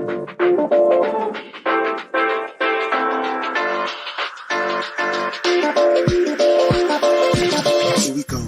Here we go.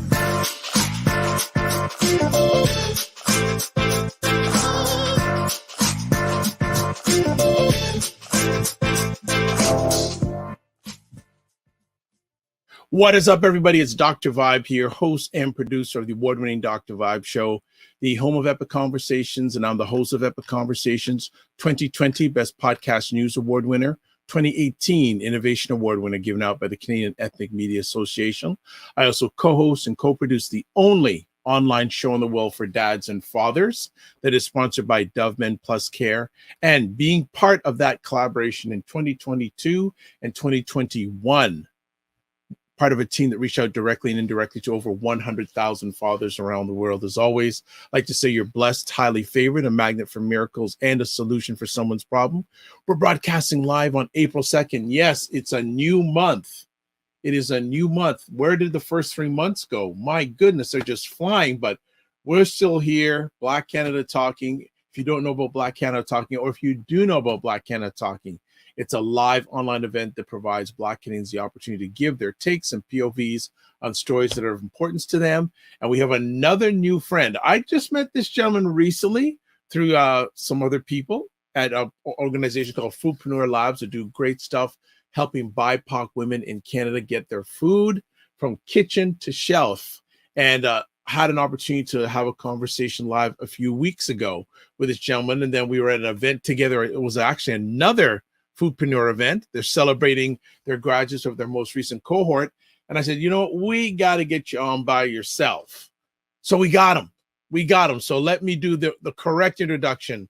What is up, everybody? It's Dr. Vibe here, host and producer of the award-winning Dr. Vibe Show, the home of Epic Conversations, and I'm the host of Epic Conversations, 2020 Best Podcast News Award winner, 2018 Innovation Award winner given out by the Canadian Ethnic Media Association. I also co-host and co-produce the only online show in the world for dads and fathers that is sponsored by Dove Men Plus Care, and being part of that collaboration in 2022 and 2021. Part of a team that reached out directly and indirectly to over 100,000 fathers around the world. As always, I like to say you're blessed, highly favored, a magnet for miracles, and a solution for someone's problem. We're broadcasting live on April 2nd. Yes, it's a new month. It is a new month. Where did the first 3 months go? My goodness, they're just flying, but we're still here. Black Canada Talking. If you don't know about Black Canada Talking, or if you do know about Black Canada Talking, it's a live online event that provides Black Canadians the opportunity to give their takes and POVs on stories that are of importance to them. And we have another new friend. I just met this gentleman recently through some other people at an organization called Foodpreneur Labs that do great stuff, helping BIPOC women in Canada get their food from kitchen to shelf. And had an opportunity to have a conversation live a few weeks ago with this gentleman. And then we were at an event together. It was actually another Foodpreneur event. They're celebrating their graduates of their most recent cohort. And I said, you know what? We got to get you on by yourself. So we got him. So let me do the correct introduction.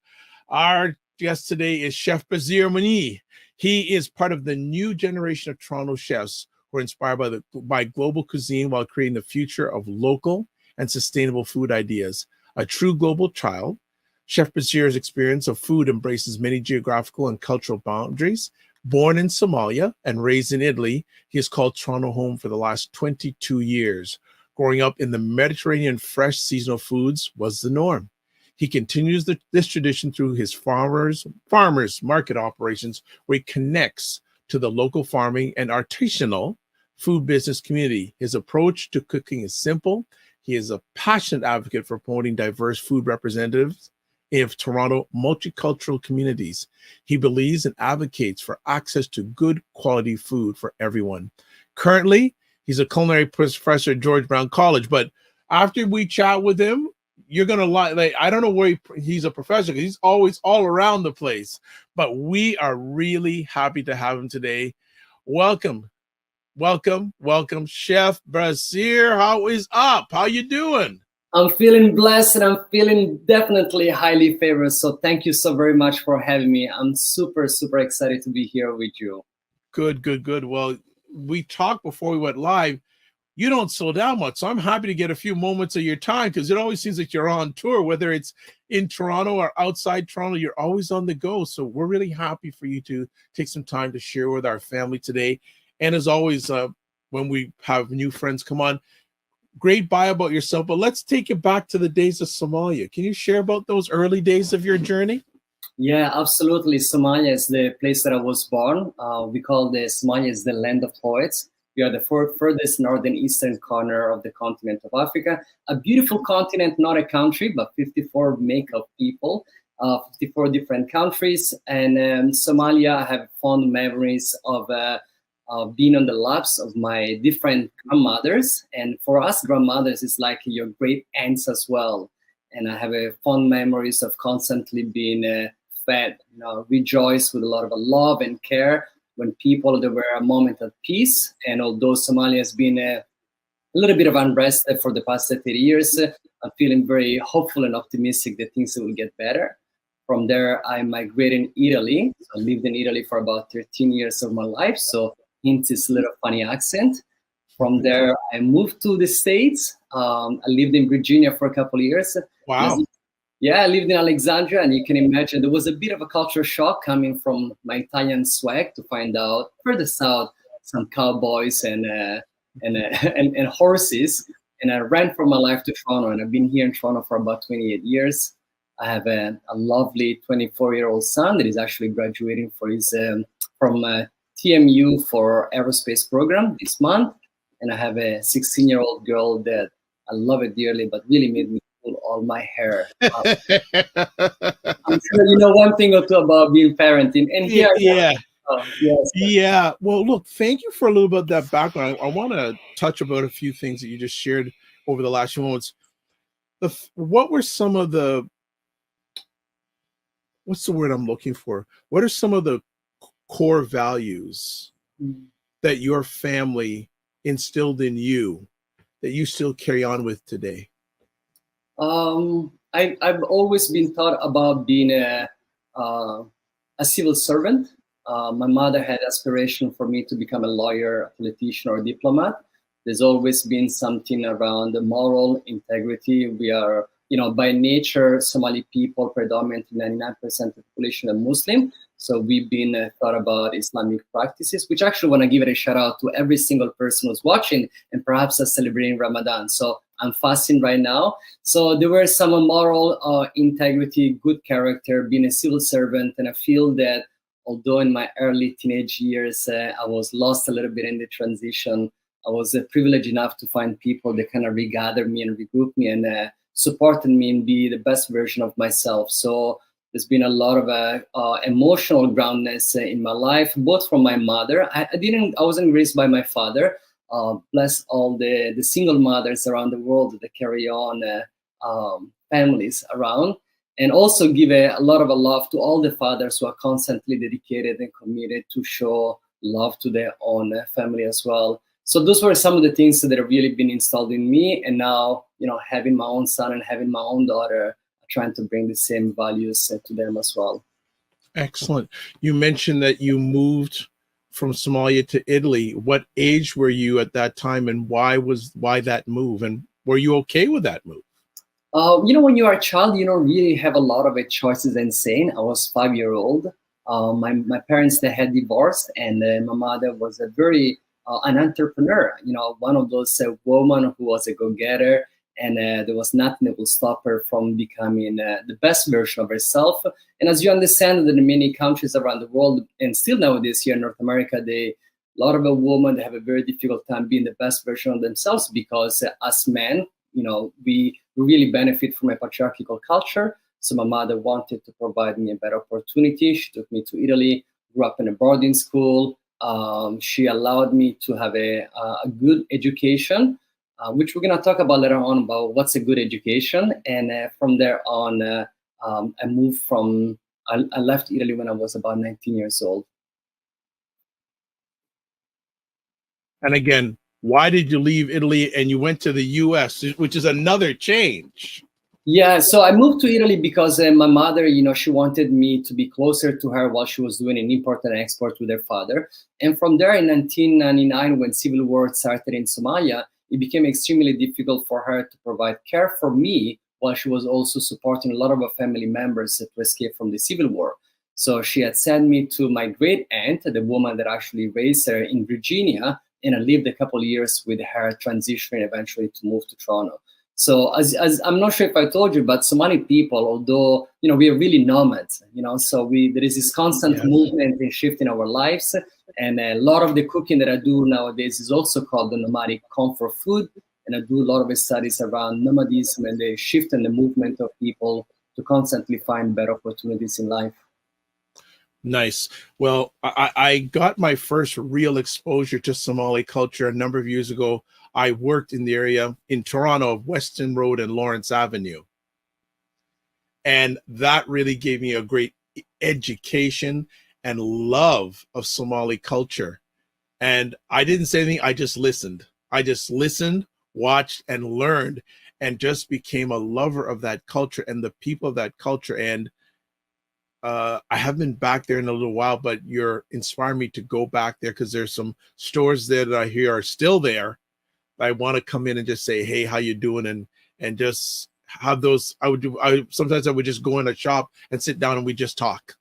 Our guest today is Chef Bashir Munye. He is part of the new generation of Toronto chefs who are inspired by global cuisine while creating the future of local and sustainable food ideas. A true global child, Chef Bashir's experience of food embraces many geographical and cultural boundaries. Born in Somalia and raised in Italy, he has called Toronto home for the last 22 years. Growing up in the Mediterranean, fresh seasonal foods was the norm. He continues this tradition through his farmers market operations, where he connects to the local farming and artisanal food business community. His approach to cooking is simple. He is a passionate advocate for promoting diverse food representatives of Toronto multicultural communities. He believes and advocates for access to good quality food for everyone. Currently, he's a culinary professor at George Brown College, but after we chat with him, you're going to like, I don't know where he's a professor, because he's always all around the place, but we are really happy to have him today. Welcome, Chef Bashir. How is up? How you doing? I'm feeling blessed and I'm feeling definitely highly favored. So thank you so very much for having me. I'm super, super excited to be here with you. Good. Well, we talked before we went live. You don't slow down much. So I'm happy to get a few moments of your time, because it always seems like you're on tour, whether it's in Toronto or outside Toronto, you're always on the go. So we're really happy for you to take some time to share with our family today. And as always, when we have new friends come on, great bio about yourself, but let's take it back to the days of Somalia. Can you share about those early days of your journey? Yeah, absolutely. Somalia is the place that I was born. We call Somalia is the land of poets. We are the furthest northern eastern corner of the continent of Africa. A beautiful continent, not a country, but 54 make-up people, 54 different countries. And Somalia, I have fond memories of being on the laps of my different grandmothers. And for us, grandmothers is like your great aunts as well. And I have fond memories of constantly being fed, rejoiced with a lot of love and care when there were a moment of peace. And although Somalia has been a little bit of unrest for the past 30 years, I'm feeling very hopeful and optimistic that things will get better. From there, I migrated in Italy. So I lived in Italy for about 13 years of my life. So hence this little funny accent. From there, I moved to the States. I lived in Virginia for a couple of years. Wow. I lived in Alexandria, and you can imagine there was a bit of a culture shock coming from my Italian swag to find out further south some cowboys and horses. And I ran for my life to Toronto, and I've been here in Toronto for about 28 years. I have a lovely 24-year-old son that is actually graduating for his from TMU for aerospace program this month. And I have a 16-year-old girl that I love it dearly, but really made me pull all my hair out. I'm sure you know one thing or two about being parenting. And here Yeah. yes. Yeah. Well, look, thank you for a little bit of that background. I want to touch about a few things that you just shared over the last few moments. What were some of the, what's the word I'm looking for? What are some of the core values that your family instilled in you that you still carry on with today? I've always been taught about being a civil servant. My mother had aspiration for me to become a lawyer, a politician, or a diplomat. There's always been something around the moral integrity. We are, by nature, Somali people, predominantly 99% of the population are Muslim. So we've been taught about Islamic practices, which actually want to give it a shout out to every single person who's watching and perhaps are celebrating Ramadan. So I'm fasting right now. So there were some moral integrity, good character, being a civil servant. And I feel that although in my early teenage years, I was lost a little bit in the transition, I was privileged enough to find people that kind of regathered me and regrouped me and supported me and be the best version of myself. So there's been a lot of emotional groundness in my life, both from my mother. I wasn't raised by my father. Bless all the single mothers around the world that carry on families around. And also give a lot of love to all the fathers who are constantly dedicated and committed to show love to their own family as well. So those were some of the things that have really been installed in me. And now, having my own son and having my own daughter, trying to bring the same values to them as well. Excellent. You mentioned that you moved from Somalia to Italy. What age were you at that time, and why that move? And were you okay with that move? When you are a child, you don't really have a lot of choices and saying. I was 5-year-old. My parents, they had divorced, and my mother was a very an entrepreneur. One of those women who was a go-getter, and there was nothing that would stop her from becoming the best version of herself. And as you understand that in many countries around the world, and still nowadays here in North America, a lot of women have a very difficult time being the best version of themselves because as men, we really benefit from a patriarchal culture. So my mother wanted to provide me a better opportunity. She took me to Italy, grew up in a boarding school. She allowed me to have a good education, which we're going to talk about later on about what's a good education. And from there on, I left Italy when I was about 19 years old. And again, why did you leave Italy and you went to the US, which is another change? Yeah, so I moved to Italy because my mother, she wanted me to be closer to her while she was doing an import and export with her father. And from there in 1999, when civil war started in Somalia, it became extremely difficult for her to provide care for me while she was also supporting a lot of her family members to escape from the civil war. So she had sent me to my great aunt, the woman that actually raised her in Virginia, and I lived a couple of years with her, transitioning eventually to move to Toronto. So as I'm not sure if I told you, but Somali people, although, we are really nomads, so there is this constant movement and shift in our lives. And a lot of the cooking that I do nowadays is also called the nomadic comfort food. And I do a lot of studies around nomadism and the shift and the movement of people to constantly find better opportunities in life. Nice. Well, I got my first real exposure to Somali culture a number of years ago. I worked in the area in Toronto of Weston Road and Lawrence Avenue. And that really gave me a great education and love of Somali culture. And I didn't say anything. I just listened. Watched, and learned, and just became a lover of that culture and the people of that culture. And I haven't been back there in a little while, but you're inspiring me to go back there because there's some stores there that I hear are still there. I want to come in and just say, hey, how you doing? And just have those. Sometimes I would just go in a shop and sit down and we just talk.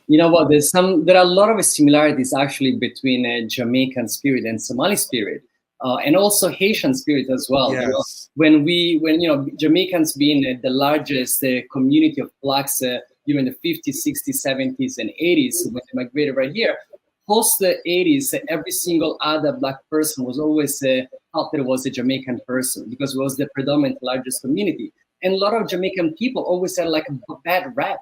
You know what? There are a lot of similarities actually between Jamaican spirit and Somali spirit. and also Haitian spirit as well. Yes. When Jamaicans being the largest community of blacks during the 50s, 60s, 70s, and 80s, when they migrated right here, post the 80s, every single other black person was always thought that it was a Jamaican person because it was the predominant largest community. And a lot of Jamaican people always had like a bad rap,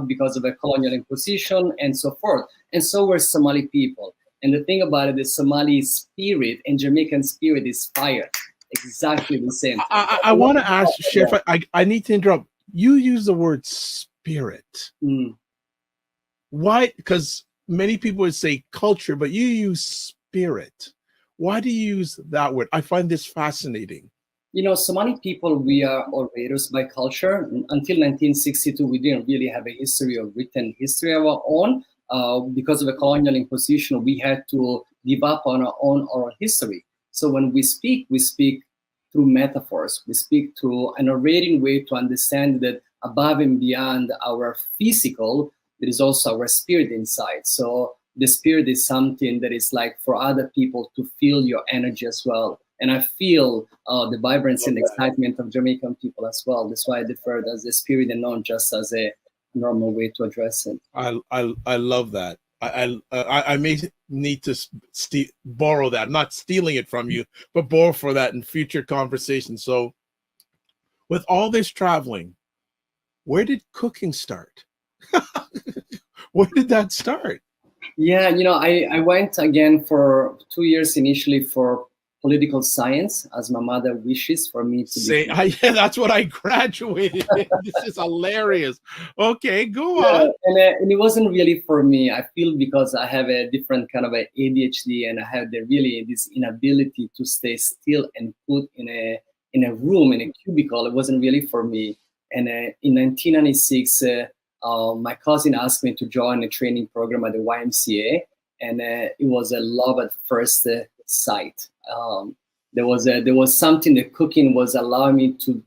because of a colonial imposition and so forth. And so were Somali people. And the thing about it is Somali spirit and Jamaican spirit is fire. Exactly the same. I want to ask, Chef, I need to interrupt. You use the word spirit. Why? Because many people would say culture, but you use spirit. Why do you use that word? I find this fascinating. Somali people, we are orators by culture. Until 1962, we didn't really have a history of written history of our own. Because of a colonial imposition, we had to give up on our own oral history. So when we speak through metaphors. We speak through an orating way to understand that above and beyond our physical, there is also our spirit inside. So the spirit is something that is like for other people to feel your energy as well. And I feel the vibrancy and excitement of Jamaican people as well. That's why I deferred as the spirit and not just as a normal way to address it. I love that. I may need to borrow that, not stealing it from you, but borrow for that in future conversations. So with all this traveling, where did cooking start? Where did that start? Yeah, I went again for 2 years initially for political science, as my mother wishes for me to say. Yeah, that's what I graduated in. This is hilarious. Okay, go on. And it wasn't really for me. I feel because I have a different kind of a ADHD, and I have this inability to stay still and put in a room in a cubicle. It wasn't really for me. And in 1996, my cousin asked me to join a training program at the YMCA, and it was a love at first sight. There was something that cooking was allowing me to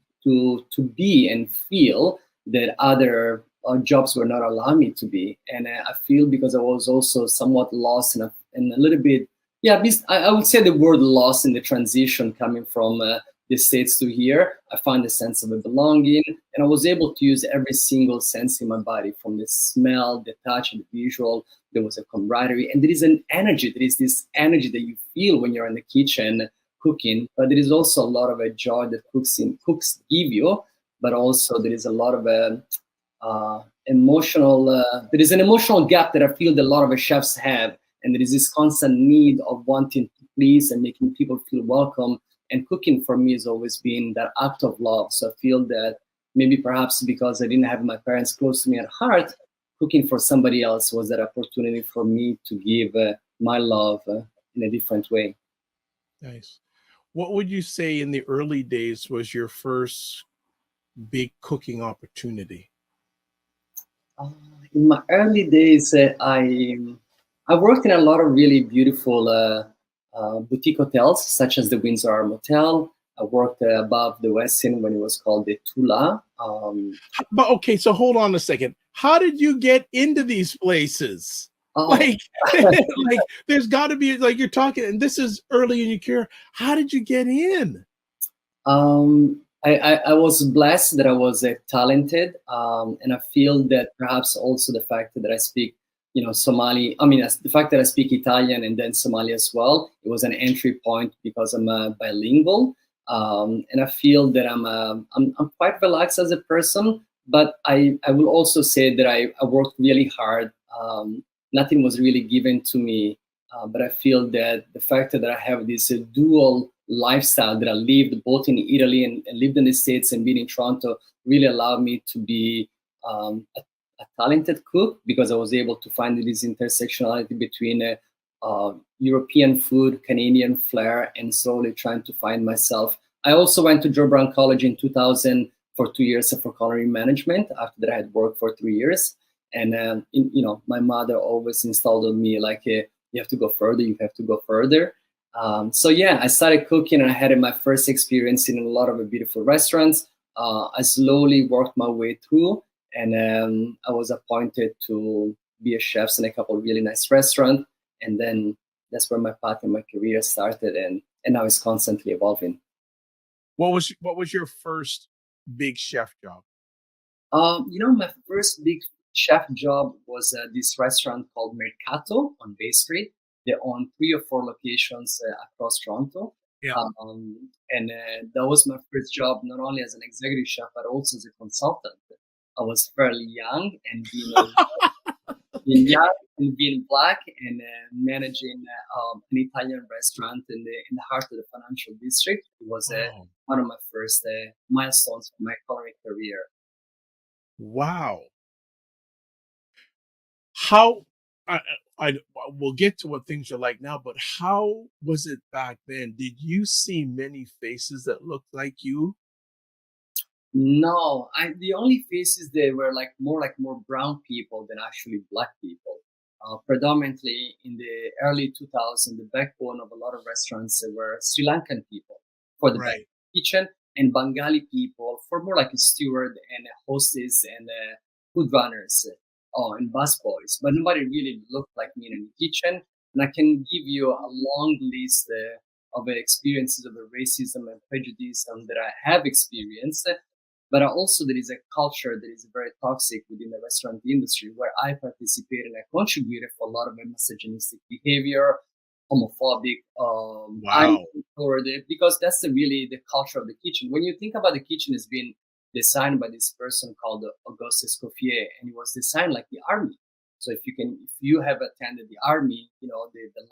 be and feel that other jobs were not allowing me to be. And I feel because I was also somewhat lost and a little bit, I would say the word lost in the transition coming from the States to here. I found a sense of a belonging, and I was able to use every single sense in my body, from the smell, the touch, and the visual. There was a camaraderie, and there is an energy. There is this energy that you feel when you're in the kitchen cooking, but there is also a lot of a joy that cooks give you, but also there is a lot of emotional, there is an emotional gap that I feel that a lot of chefs have, and there is this constant need of wanting to please and making people feel welcome. And cooking for me has always been that act of love. So I feel that maybe perhaps because I didn't have my parents close to me at heart, cooking for somebody else was that opportunity for me to give my love in a different way. Nice. What would you say in the early days was your first big cooking opportunity? In my early days, I worked in a lot of really beautiful boutique hotels, such as the Windsor Motel. I worked above the Westin when it was called the Tula. But okay, so hold on a second. How did you get into these places? Like there's got to be, like, you're talking, and this is early in your career. How did you get in? I was blessed that I was talented, and I feel that perhaps also the fact that I speak Somali, the fact that I speak Italian and then Somali as well, it was an entry point because I'm bilingual. And I feel that I'm quite relaxed as a person, but I will also say that I worked really hard. Nothing was really given to me, but I feel that the fact that I have this dual lifestyle, that I lived both in Italy and lived in the States and been in Toronto, really allowed me to be a talented cook, because I was able to find this intersectionality between European food, Canadian flair, and slowly trying to find myself. I also went to Joe Brown College in 2000 for 2 years for culinary management. After that, I had worked for 3 years. And, my mother always installed on me, like, you have to go further, you have to go further. So yeah, I started cooking, and I had my first experience in a lot of beautiful restaurants. I slowly worked my way through, and I was appointed to be a chef in a couple of really nice restaurants. And then that's where my path in my career started, and now it's constantly evolving. What was your first big chef job? My first big chef job was this restaurant called Mercato on Bay Street. They own 3 or 4 locations across Toronto. Yeah. And that was my first job, not only as an executive chef, but also as a consultant. I was fairly young, and being young and being black, and managing an Italian restaurant in the heart of the financial district. It was Oh, one of my first milestones for my culinary career. wow. How I, I we'll get to what things are like now, but how was it back then? Did you see many faces that looked like you? No, the only faces they were more brown people than actually black people. Predominantly in the early 2000s, the backbone of a lot of restaurants were Sri Lankan people for the back Right. kitchen, and Bengali people for more like a steward and a hostess and food runners and busboys. But nobody really looked like me in the kitchen. And I can give you a long list of experiences of the racism and prejudice that I have experienced. But also there is a culture that is very toxic within the restaurant industry where I participate and I contributed for a lot of misogynistic behavior, homophobic Wow. toward it, because that's really the culture of the kitchen. When you think about the kitchen, it's been designed by this person called Auguste Escoffier, and it was designed like the army. So if you have attended the army, the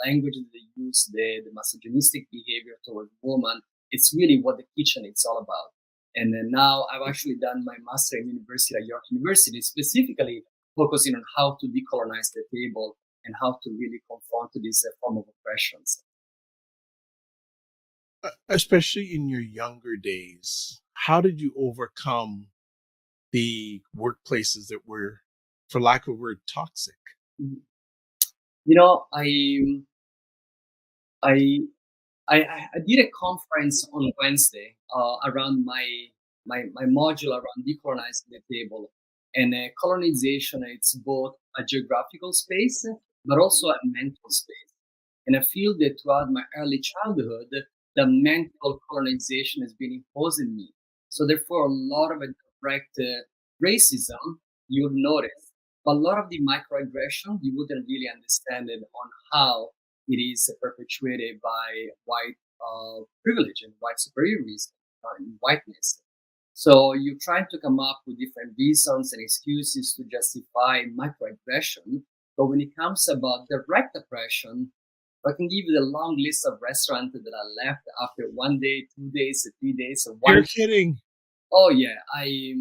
language that they use, the misogynistic behavior toward women, it's really what the kitchen is all about. And then now I've actually done my master in university at York University, specifically focusing on how to decolonize the table and how to really confront this form of oppressions. Especially in your younger days, how did you overcome the workplaces that were, for lack of a word, toxic? You know, I I did a conference on Wednesday around my module around decolonizing the table, and colonization. It's both a geographical space but also a mental space. And I feel that throughout my early childhood, the mental colonization has been imposed in me. So therefore, a lot of a direct racism you would notice, but a lot of the microaggression you wouldn't really understand it on how it is perpetuated by white privilege and white superiority and whiteness. So you're trying to come up with different reasons and excuses to justify microaggression, but when it comes about direct oppression, I can give you the long list of restaurants that I left after 1 day, 2 days, 3 days, or You're one. kidding. Oh yeah, I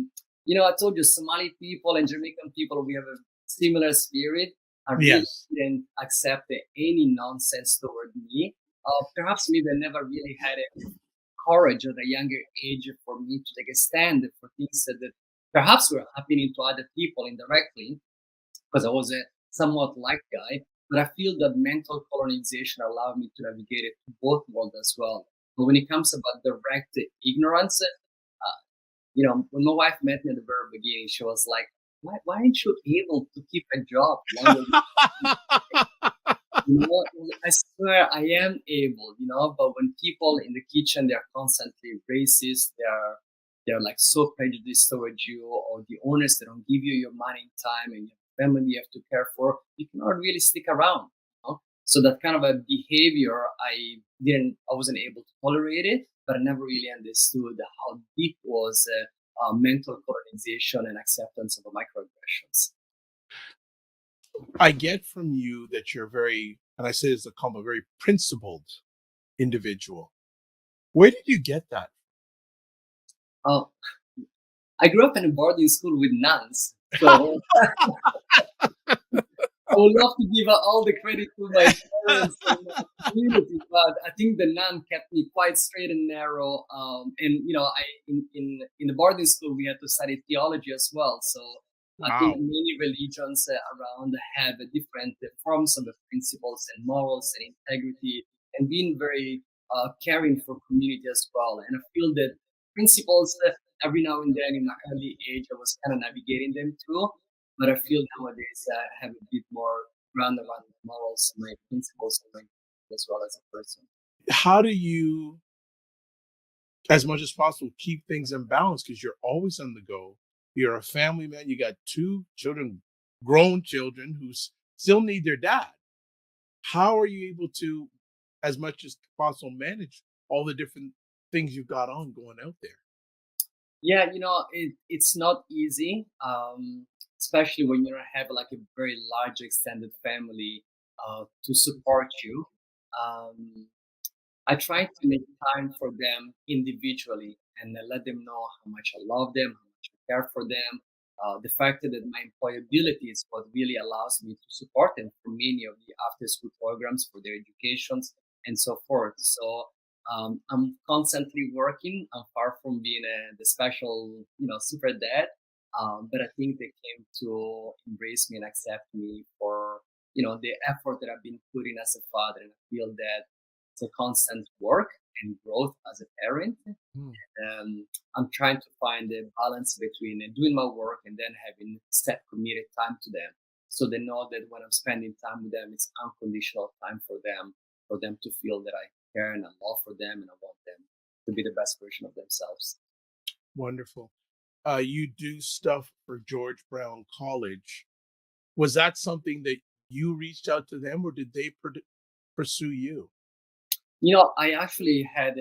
told you Somali people and Jamaican people, we have a similar spirit. I really Yes. didn't accept any nonsense toward me. Perhaps maybe I never really had a courage at a younger age for me to take a stand for things that perhaps were happening to other people indirectly, because I was a somewhat light guy. But I feel that mental colonization allowed me to navigate it to both worlds as well. But when it comes about direct ignorance, when my wife met me at the very beginning, she was like, why aren't you able to keep a job longer? I swear I am able, but when people in the kitchen, they're constantly racist, they're like so prejudiced towards you, or the owners, they don't give you your money in time and your family you have to care for, you cannot really stick around. So that kind of a behavior, I wasn't able to tolerate it, but I never really understood how deep was mental colonization and acceptance of microaggressions. I get from you that you're very, and I say this as a compliment, very principled individual. Where did you get that? Uh, I grew up in a boarding school with nuns, so I would love to give all the credit to my parents and my community, but I think the nun kept me quite straight and narrow. And I in the boarding school we had to study theology as well. So I think Wow. many religions around have different forms of the principles and morals and integrity, and being very caring for community as well. And I feel that principles every now and then in my early age I was kind of navigating them too, but I feel nowadays I have a bit more ground around my morals and my principles and my as well as a person. How do you, as much as possible, keep things in balance? Because you're always on the go. You're a family man. You got two children, grown children who still need their dad. How are you able to, as much as possible, manage all the different things you've got on going out there? Yeah, it's not easy, especially when you don't have like a very large extended family to support you. Um, I try to make time for them individually and let them know how much I love them, how much I care for them. The fact that my employability is what really allows me to support them for many of the after school programs for their educations and so forth. So I'm constantly working. I'm far from being the special, super dad. But I think they came to embrace me and accept me for, the effort that I've been putting as a father. And I feel that it's a constant work and growth as a parent. Mm. I'm trying to find a balance between doing my work and then having set committed time to them. So they know that when I'm spending time with them, it's unconditional time for them to feel that I care and I love for them and I want them to be the best version of themselves. Wonderful. You do stuff for George Brown College. Was that something that you reached out to them, or did they pursue you? I actually had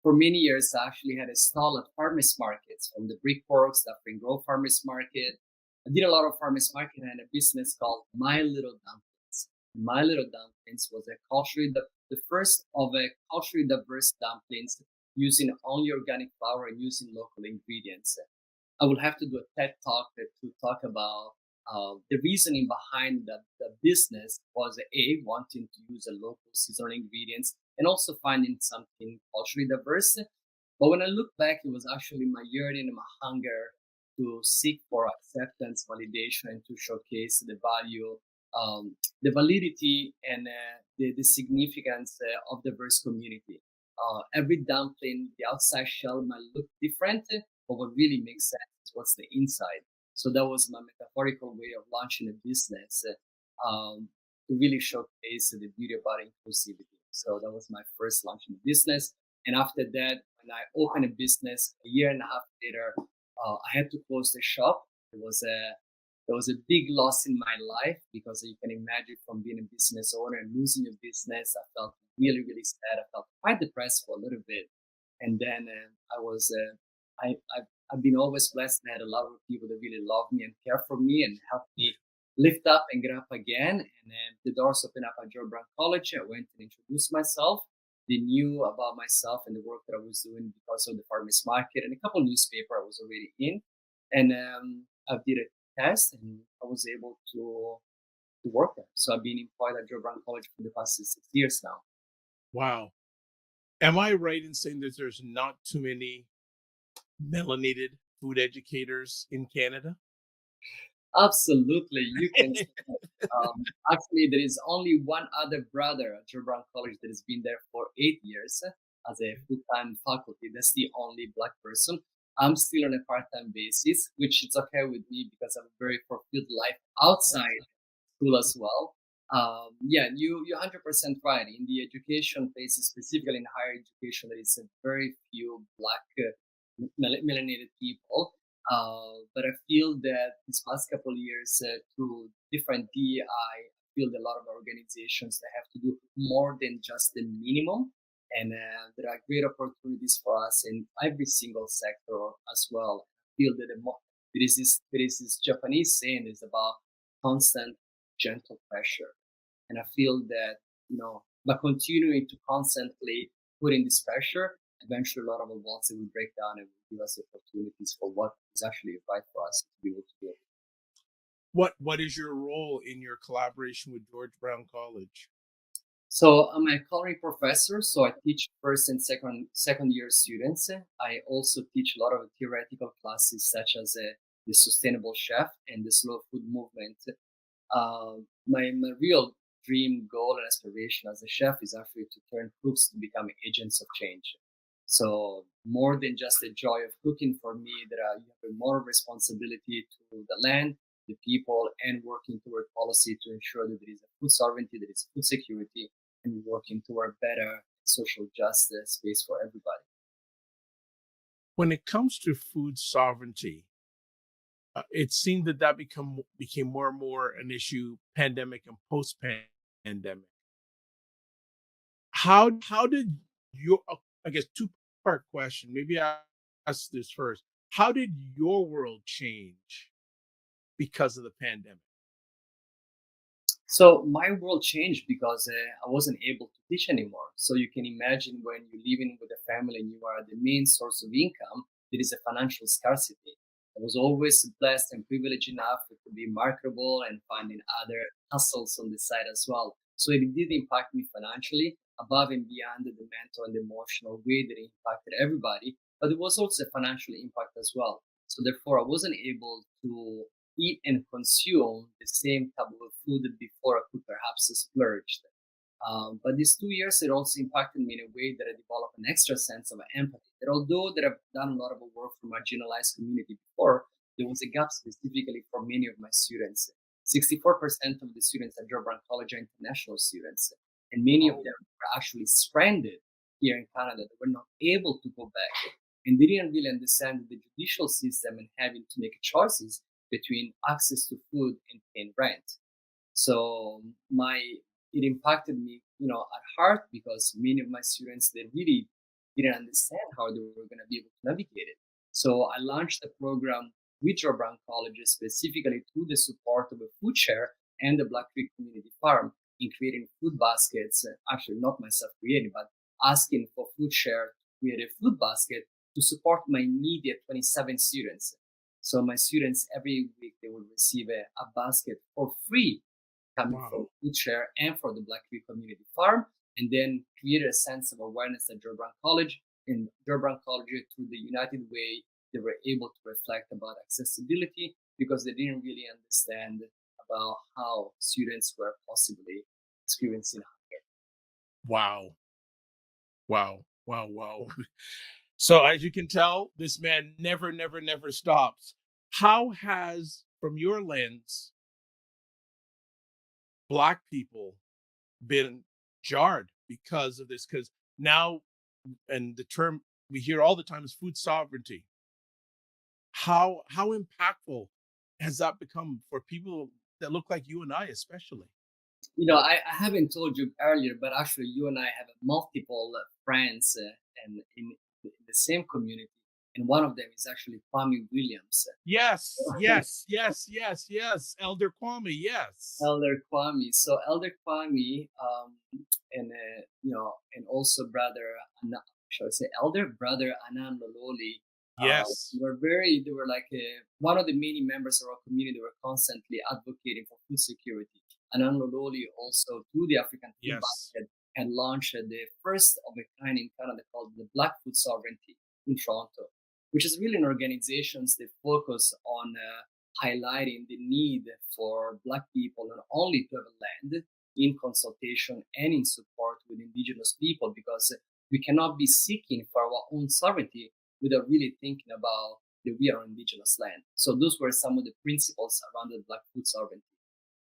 for many years, I actually had a stall at farmers markets from the Brickworks, the Spring Grove Farmers Market. I did a lot of farmers market and a business called My Little Dumplings. My Little Dumplings was the first of a culturally diverse dumplings using only organic flour and using local ingredients. I will have to do a TED talk to talk about the reasoning behind the business was wanting to use a local seasonal ingredients and also finding something culturally diverse. But when I look back, it was actually my yearning and my hunger to seek for acceptance, validation, and to showcase the value, the validity, and the significance of diverse community. Every dumpling, the outside shell might look different, but what really makes sense is what's the inside. So that was my metaphorical way of launching a business to really showcase the beauty about inclusivity. So that was my first launch in the business. And after that, when I opened a business a year and a half later, I had to close the shop. It was a big loss in my life because you can imagine from being a business owner and losing your business, I felt really, really sad. I felt quite depressed for a little bit. And then I've been always blessed and had a lot of people that really love me and care for me and help me lift up and get up again. And then the doors opened up at George Brown College. I went and introduced myself. They knew about myself and the work that I was doing because of the farmers market and a couple newspaper I was already in. And I did a test and I was able to work there. So I've been employed at George Brown College for the past 6 years now. Wow. Am I right in saying that there's not too many melanated food educators in Canada? Absolutely, you can. Actually, there is only one other brother at George Brown College that has been there for 8 years as a full-time faculty. That's the only Black person. I'm still on a part-time basis, which is okay with me because I have a very fulfilled life outside school as well. Yeah, you're 100% right. In the education places, specifically in higher education, there is a very few Black melanated people. But I feel that this past couple of years, through different DEI, I feel that a lot of organizations that have to do more than just the minimum, and there are great opportunities for us in every single sector as well. I feel that there is this Japanese saying is about constant gentle pressure, and I feel that by continuing to constantly put in this pressure, eventually a lot of the walls will break down and will give us the opportunities for what is actually right for us to be able to do. What is your role in your collaboration with George Brown College? So I'm a culinary professor, so I teach first and second year students. I also teach a lot of theoretical classes such as the sustainable chef and the slow food movement. My real dream, goal, and aspiration as a chef is actually to turn cooks to become agents of change. So more than just the joy of cooking for me, you have a more responsibility to the land, the people, and working toward policy to ensure that there is a food sovereignty, there is food security, and working toward better social justice space for everybody. When it comes to food sovereignty, it seemed that became more and more an issue, pandemic and post pandemic. How did your I guess two-part question? Maybe I ask this first. How did your world change because of the pandemic? So my world changed because I wasn't able to teach anymore. So you can imagine when you're living with a family and you are the main source of income, there is a financial scarcity. I was always blessed and privileged enough to be marketable and finding other hustles on the side as well. So it did impact me financially above and beyond the mental and emotional way that it impacted everybody. But it was also a financial impact as well. So therefore, I wasn't able to eat and consume the same type of food that before I could perhaps splurge. But these 2 years, it also impacted me in a way that I developed an extra sense of empathy. That although that I've done a lot of work for marginalized community before, there was a gap specifically for many of my students. 64% of the students at Durban College are international students, and many of Oh, them were actually stranded here in Canada. They were not able to go back, and they didn't really understand the judicial system and having to make choices between access to food and paying rent. So my it impacted me, at heart because many of my students they really didn't understand how they were going to be able to navigate it. So I launched a program with Joe Brown Colleges specifically through the support of a food share and the Black Creek Community Farm in creating food baskets. Actually, not myself creating, but asking for food share to create a food basket to support my immediate 27 students. So my students every week they will receive a basket for free coming wow. from food share and for the Black Creek Community Farm, and then created a sense of awareness at Durban College. In Durban College, through the United Way, they were able to reflect about accessibility because they didn't really understand about how students were possibly experiencing hunger. Wow. Wow. Wow. Wow. So as you can tell, this man never, never, never stops. How has, from your lens, Black people been jarred because of this? Because now, and the term we hear all the time is food sovereignty. How impactful has that become for people that look like you and I, especially? I haven't told you earlier, but actually, you and I have multiple friends in the same community, and one of them is actually Kwame Williams. Yes, yes, yes, yes, yes. Elder Kwame, yes. Elder Kwame. So Elder Kwame, and also shall I say, Elder Brother Anan Lololi. Yes, They were like one of the many members of our community were constantly advocating for food security. Anan Lololi also, through the African Food yes. Basket, had launched the first of a kind in Canada called the Black Food Sovereignty in Toronto, which is really an organization that focus on highlighting the need for Black people not only to have a land in consultation and in support with Indigenous people, because we cannot be seeking for our own sovereignty without really thinking about that we are on Indigenous land. So those were some of the principles around the Black food sovereignty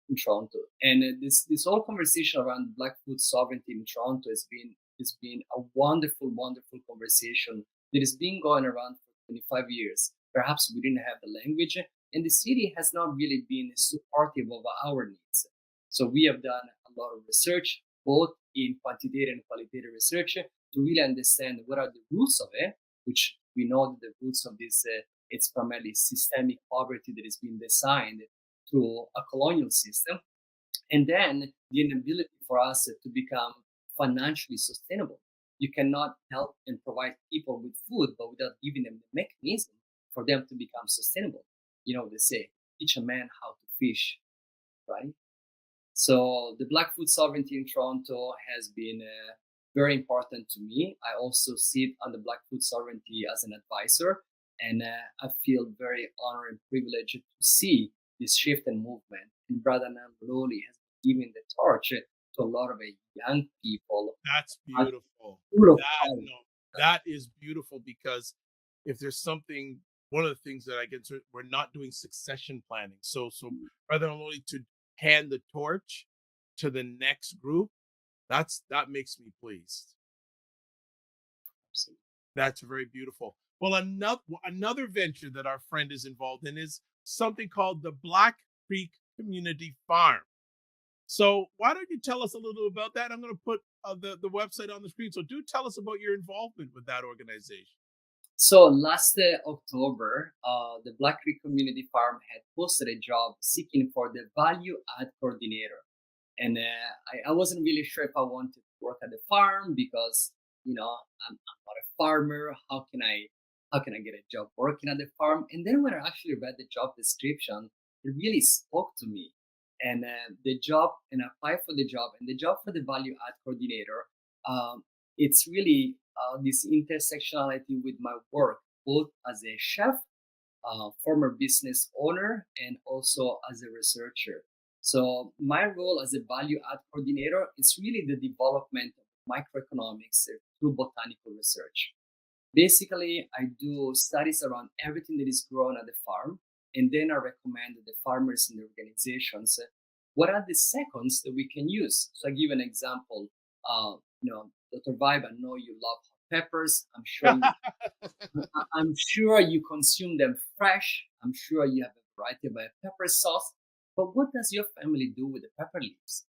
in Toronto. And this whole conversation around Black food sovereignty in Toronto has been a wonderful, wonderful conversation that has been going around for 25 years. Perhaps we didn't have the language, and the city has not really been supportive of our needs. So we have done a lot of research, both in quantitative and qualitative research, to really understand what are the roots of it, which we know that the roots of this, it's primarily systemic poverty that has been designed through a colonial system, and then the inability for us to become financially sustainable. You cannot help and provide people with food, but without giving them the mechanism for them to become sustainable. They say, teach a man how to fish, right? So the Black food sovereignty in Toronto has been very important to me. I also sit on the Black food sovereignty as an advisor, and I feel very honored and privileged to see this shift and movement. And Brother Namloli has given the torch to a lot of young people. That's Are beautiful. full of That fire. no, that is beautiful because if there's something, one of the things that I get to, we're not doing succession planning. So rather than only to hand the torch to the next group, That makes me pleased. Absolutely. That's very beautiful. Well, another venture that our friend is involved in is something called the Black Creek Community Farm. So why don't you tell us a little about that? I'm going to put the website on the screen. So do tell us about your involvement with that organization. So last October, the Black Creek Community Farm had posted a job seeking for the value add coordinator. And I wasn't really sure if I wanted to work at the farm because, I'm not a farmer. How can I get a job working at the farm? And then when I actually read the job description, it really spoke to me. And I applied for the job, and the job for the value add coordinator, it's really this intersectionality with my work, both as a chef, former business owner, and also as a researcher. So my role as a value add coordinator is really the development of microeconomics through botanical research. Basically, I do studies around everything that is grown at the farm, and then I recommend the farmers and the organizations what are the seconds that we can use. So I give an example. Dr. Vibe, I know you love hot peppers. I'm sure you consume them fresh. I'm sure you have a variety of pepper sauce. But what does your family do with the pepper leaves?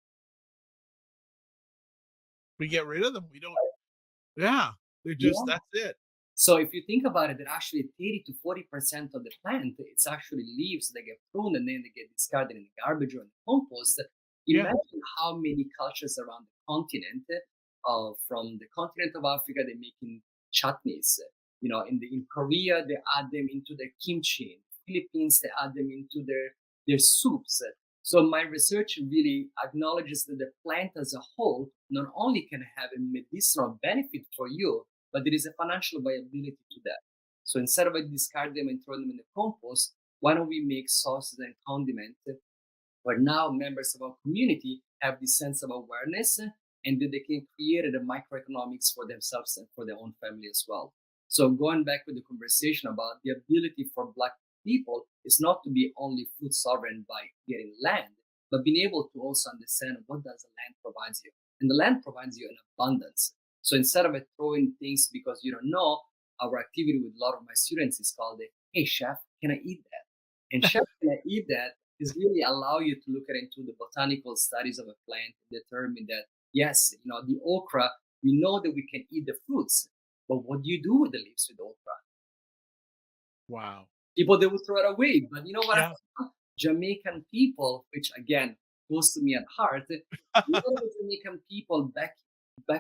We get rid of them. We don't. Yeah, they're just that's it. So if you think about it, that actually 30 to 40% of the plant, it's actually leaves that get pruned and then they get discarded in the garbage or in the compost. Imagine how many cultures around the continent, from the continent of Africa, they're making chutneys. In Korea, they add them into their kimchi. In the Philippines, they add them into their soups. So my research really acknowledges that the plant as a whole not only can have a medicinal benefit for you, but there is a financial viability to that. So instead of discard them and throw them in the compost, why don't we make sauces and condiments where now members of our community have this sense of awareness and that they can create the microeconomics for themselves and for their own family as well. So going back with the conversation about the ability for Black people is not to be only food sovereign by getting land, but being able to also understand what does the land provides you. And the land provides you an abundance. So instead of throwing things because you don't know, our activity with a lot of my students is called hey chef, can I eat that? And chef, can I eat that is really allow you to look at into the botanical studies of a plant and determine that, yes, the okra, we know that we can eat the fruits, but what do you do with the leaves with okra? Wow. People, they would throw it away. But you know what? Yeah. Jamaican people, which again goes to me at heart, Jamaican people back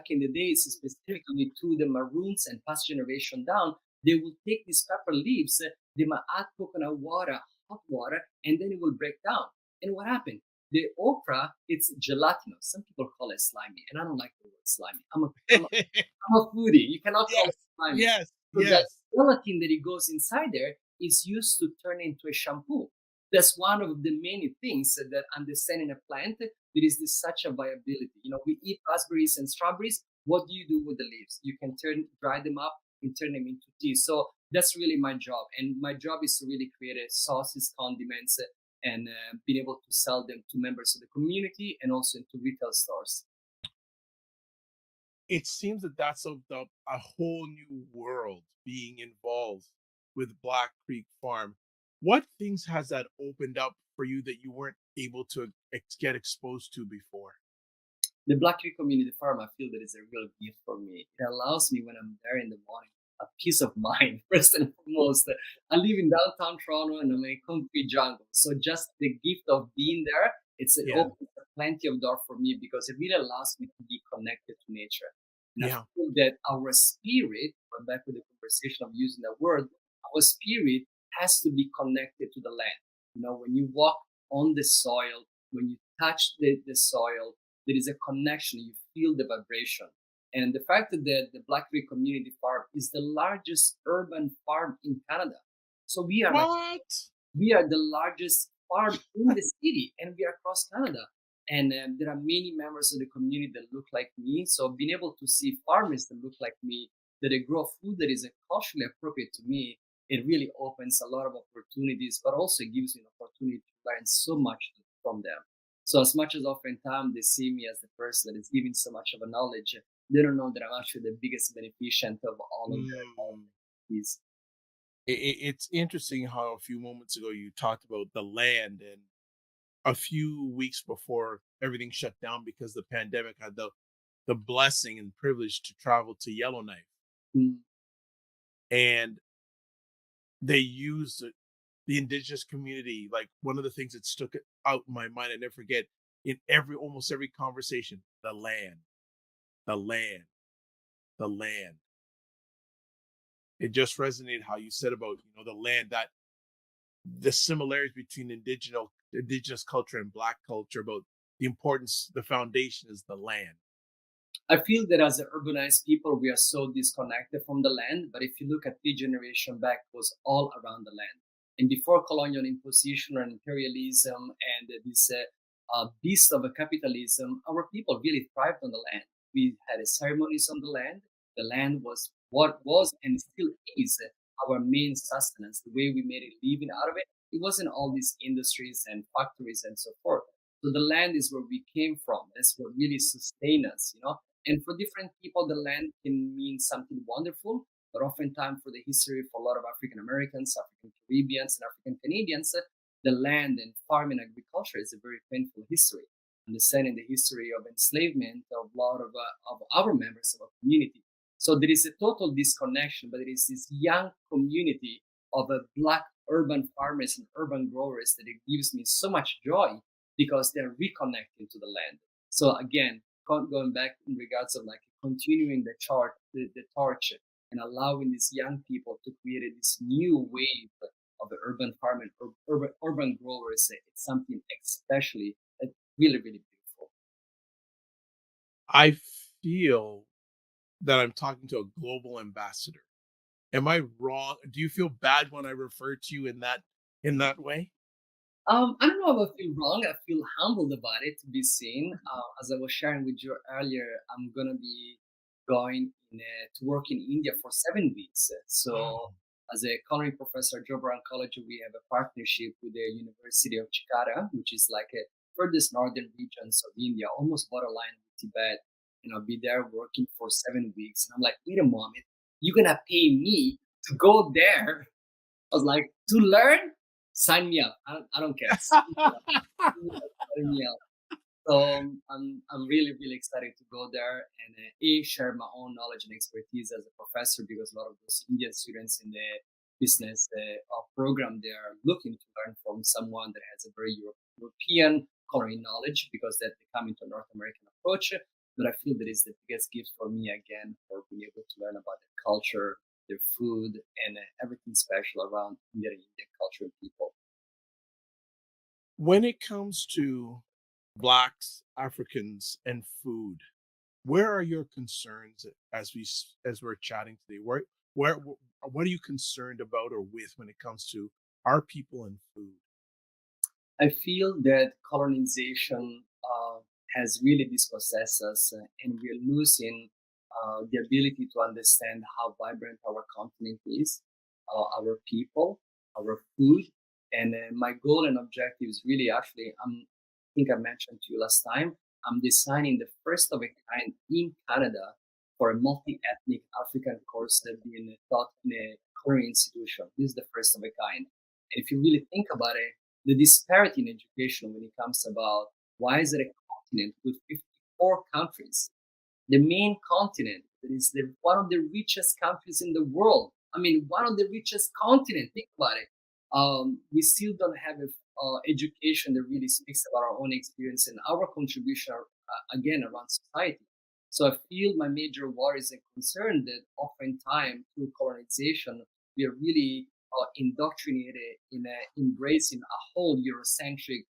in the days, specifically to the Maroons and past generation down, they will take these pepper leaves, they might add coconut water, hot water, and then it will break down. And what happened? The okra, it's gelatinous. Some people call it slimy, and I don't like the word slimy. I'm a foodie. You cannot call it slimy. Yes. So that gelatin that it goes inside there is used to turn into a shampoo. That's one of the many things that understanding a plant, there is such a viability. We eat raspberries and strawberries. What do you do with the leaves? You can dry them up and turn them into tea. So that's really my job. And my job is to really create sauces, condiments, and being able to sell them to members of the community and also into retail stores. It seems that that's a whole new world being involved with Black Creek Farm. What things has that opened up for you that you weren't able to get exposed to before? The Black Creek Community Farm, I feel that is a real gift for me. It allows me when I'm there in the morning, a peace of mind, first and foremost. I live in downtown Toronto and I'm in a concrete jungle. So just the gift of being there, it opens plenty of doors for me because it really allows me to be connected to nature. And I feel that our spirit, going back to the conversation of using that word, our spirit has to be connected to the land. When you walk on the soil, when you touch the soil, there is a connection. You feel the vibration. And the fact that the Black Creek Community Farm is the largest urban farm in Canada. So we are the largest farm in the city, and we are across Canada. And there are many members of the community that look like me. So being able to see farmers that look like me, that they grow food that is culturally appropriate to me, it really opens a lot of opportunities, but also gives me an opportunity to learn so much from them. So as much as oftentimes they see me as the person that is giving so much of a knowledge, they don't know that I'm actually the biggest beneficent of all of their Mm. these. It's interesting how a few moments ago you talked about the land, and a few weeks before everything shut down because the pandemic, had the blessing and privilege to travel to Yellowknife, Mm. and they used the indigenous community. Like, one of the things that stuck out in my mind, I never forget, in almost every conversation, the land, the land, the land. It just resonated how you said about, the land, that the similarities between indigenous culture and black culture, about the importance, the foundation is the land. I feel that as urbanized people, we are so disconnected from the land. But if you look at 3 generations back, it was all around the land. And before colonial imposition and imperialism and this beast of a capitalism, our people really thrived on the land. We had ceremonies on the land. The land was what was and still is our main sustenance. The way we made a living out of it, it wasn't all these industries and factories and so forth. So the land is where we came from. That's what really sustained us, and for different people, the land can mean something wonderful, but oftentimes for the history for a lot of African Americans, African Caribbeans, and African Canadians, the land and farming agriculture is a very painful history. Understanding the history of enslavement of a lot of our members of our community. So there is a total disconnection, but there is this young community of Black urban farmers and urban growers that it gives me so much joy because they're reconnecting to the land. So again, going back in regards of like continuing the torch and allowing these young people to create this new wave of the urban farming or urban growers, it's something especially really, really beautiful. I feel that I'm talking to a global ambassador. Am I wrong? Do you feel bad when I refer to you in that way? I don't know if I feel wrong. I feel humbled about it to be seen. As I was sharing with you earlier, I'm gonna be going to work in India for 7 weeks. So, Wow. as a culinary professor at Jobran College, we have a partnership with the University of Chikara, which is like a furthest northern regions of India, almost borderline with Tibet. And I'll be there working for 7 weeks. And I'm like, wait a moment, you're gonna pay me to go there? I was like, to learn? Sign me up. I don't care. Sign me up. Sign me up. So I'm really, really excited to go there and share my own knowledge and expertise as a professor, because a lot of those Indian students in the business program, they are looking to learn from someone that has a very European culinary knowledge, because that they come into a North American approach. But I feel that is the biggest gift for me, again, for being able to learn about their culture, their food, and everything special around Indian culture and people. When it comes to blacks, Africans, and food, where are your concerns as we're chatting today? What are you concerned about or with when it comes to our people and food? I feel that colonization has really dispossessed us, and we're losing the ability to understand how vibrant our continent is, our people, our food. And my goal and objective is really actually, I think I mentioned to you last time, I'm designing the first of a kind in Canada for a multi-ethnic African course that being taught in a Korean institution. This is the first of a kind. And if you really think about it, the disparity in education when it comes about why is it a continent with 54 countries, the main continent that is one of the richest countries in the world. I mean, one of the richest continent. Think about it. We still don't have a education that really speaks about our own experience and our contribution, again, around society. So I feel my major worries and concern that oftentimes through colonization, we are really indoctrinated in embracing a whole Eurocentric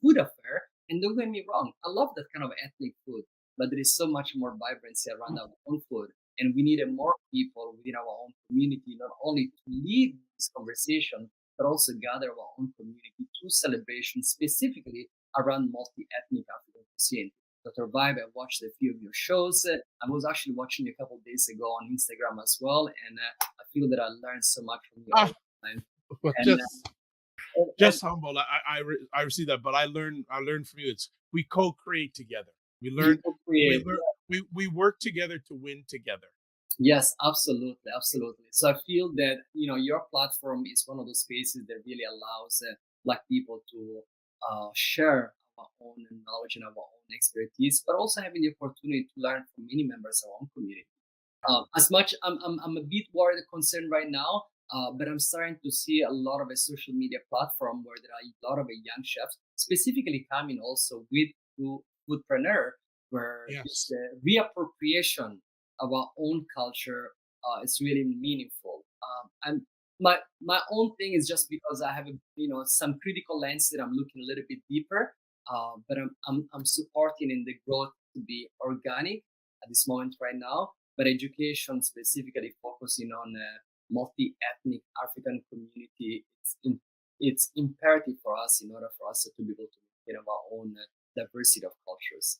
food affair. And don't get me wrong, I love that kind of ethnic food, but there is so much more vibrancy around our own food. And we need more people within our own community, not only to lead this conversation, but also gather our own community through celebration, specifically around multi-ethnic African cuisine. Dr. Vibe, I watched a few of your shows. I was actually watching you a couple of days ago on Instagram as well, and I feel that I learned so much from you all Ah, the time. well, And just Just humbled. I receive that, but I learned from you. It's we co-create together. We You learn we create. learn we work together to win together. Yes, absolutely, absolutely. So I feel that your platform is one of those spaces that really allows Black people to share our own knowledge and our own expertise, but also having the opportunity to learn from many members of our own community. As much I'm a bit worried and concerned right now, but I'm starting to see a lot of a social media platform where there are a lot of young chefs, specifically coming also with foodpreneur, where this Yes. reappropriation of our own culture is really meaningful. And my own thing is just because I have some critical lens that I'm looking a little bit deeper, but I'm supporting in the growth to be organic at this moment right now, but education specifically focusing on multi-ethnic African community. It's imperative for us in order for us to be able to maintain our own diversity of cultures.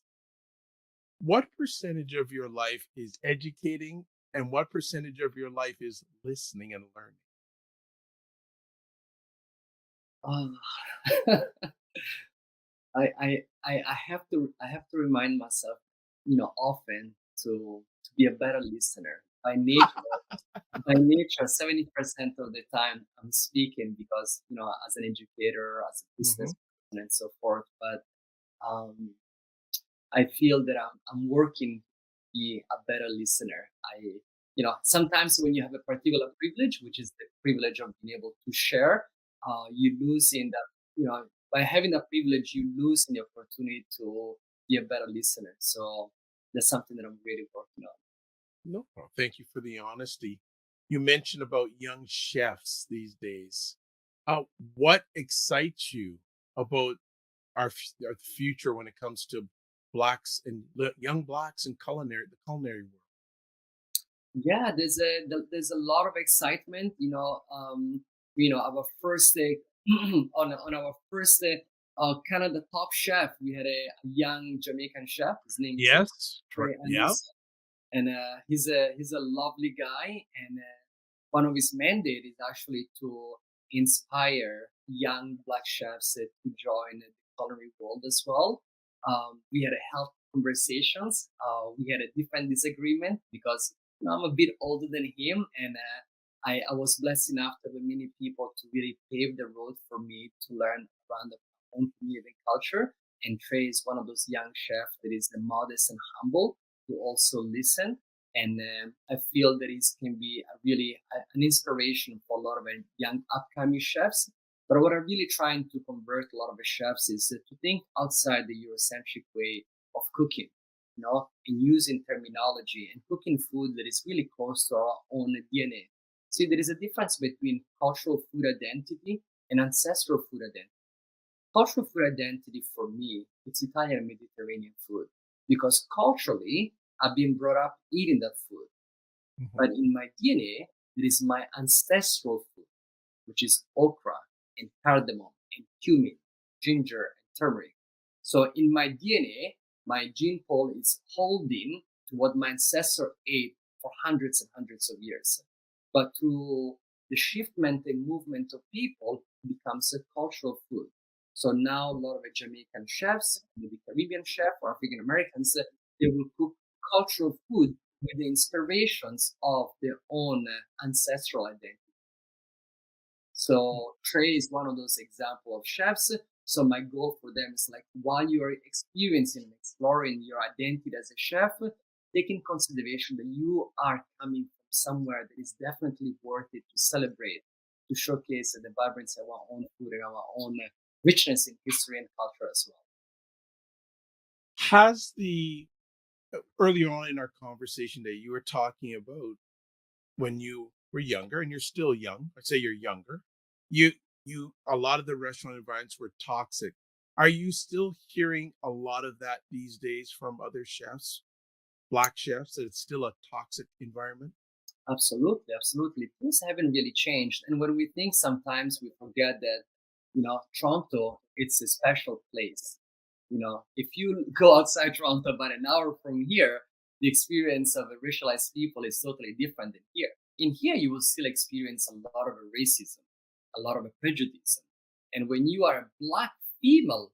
What percentage of your life is educating, and what percentage of your life is listening and learning? Uh, I have to remind myself, often to be a better listener. By nature, 70% of the time I'm speaking because as an educator, as a Hmm. business person, and so forth. But um, I feel that I'm working to be a better listener. Sometimes when you have a particular privilege, which is the privilege of being able to share, you lose in that, by having that privilege, you lose in the opportunity to be a better listener. So that's something that I'm really working on. No, well, thank you for the honesty. You mentioned about young chefs these days. Uh, what excites you about our future when it comes to young blacks and the culinary world? Yeah, there's a lot of excitement. Our first day on our first day, kind of the top chef, we had a young Jamaican chef. His name is Yes, Trey yeah. Anis, and he's a lovely guy. And one of his mandate is actually to inspire young Black chefs to join the culinary world as well. We had a health conversations. We had a different disagreement because I'm a bit older than him, and I was blessed enough to have many people to really pave the road for me to learn around the own community and culture. And Trey is one of those young chefs that is modest and humble to also listen. And I feel that it can be an inspiration for a lot of young upcoming chefs. But what I'm really trying to convert a lot of the chefs is to think outside the Eurocentric way of cooking, and using terminology and cooking food that is really close to our own DNA. See, there is a difference between cultural food identity and ancestral food identity. Cultural food identity for me, it's Italian Mediterranean food because culturally I've been brought up eating that food. But Mhm. in my DNA, there is my ancestral food, which is okra and cardamom and cumin, ginger and turmeric. So in my DNA, my gene pool is holding to what my ancestor ate for hundreds and hundreds of years. But through the shiftment and movement of people, it becomes a cultural food. So now a lot of the Jamaican chefs, maybe Caribbean chef or African Americans, they will cook cultural food with the inspirations of their own ancestral identity. So Trey is one of those example of chefs. So my goal for them is like while you are experiencing and exploring your identity as a chef, take in consideration that you are coming from somewhere that is definitely worth it to celebrate, to showcase the vibrancy of our own food and our own richness in history and culture as well. Has the Earlier on in our conversation that you were talking about when you were younger, and you're still young, I'd say you're younger, you a lot of the restaurant environments were toxic. Are you still hearing a lot of that these days from other chefs, black chefs, that it's still a toxic environment? Absolutely, absolutely. Things haven't really changed. And when we think sometimes we forget that, Toronto, it's a special place. If you go outside Toronto about an hour from here, the experience of a racialized people is totally different than here. In here, you will still experience a lot of racism, a lot of prejudice. And when you are a Black female,